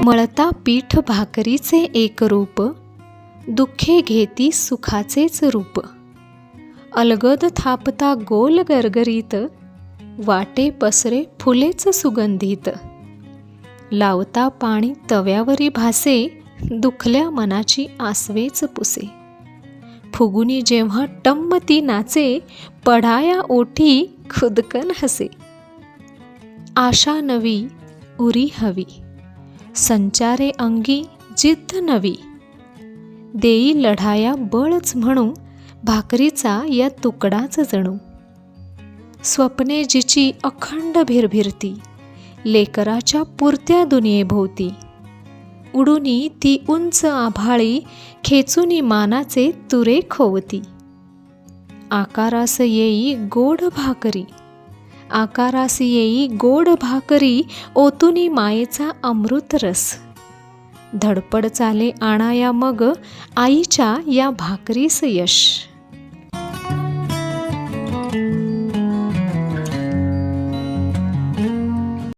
मळता पीठ भाकरीचे एक रूप, दुःखे घेती सुखाचेच रूप. अलगद थापता गोल गरगरीत, वाटे पसरे फुलेच सुगंधित. लावता पाणी तव्यावरी भासे, दुखल्या मनाची आसवेच पुसे. फुगुनी जेव्हा टम्म ती नाचे, पढाया ओठी खुदकन हसे. आशा नवी उरी हवी, संचारे अंगी जिद्द नवी. देई लढाया बळच म्हणू, भाकरीचा या तुकडाच जणू. स्वप्ने जिची अखंड भिरभिरती, लेकराच्या पुरत्या दुनियेभोवती. उडुनी ती उंच आभाळी, खेचुनी मानाचे तुरे खोवती. आकारास येई गोड भाकरी, आकारास येई गोड भाकरी, ओतुनी मायेचा अमृत रस. धडपड चाले आणाया मग, आईच्या या भाकरीस यश.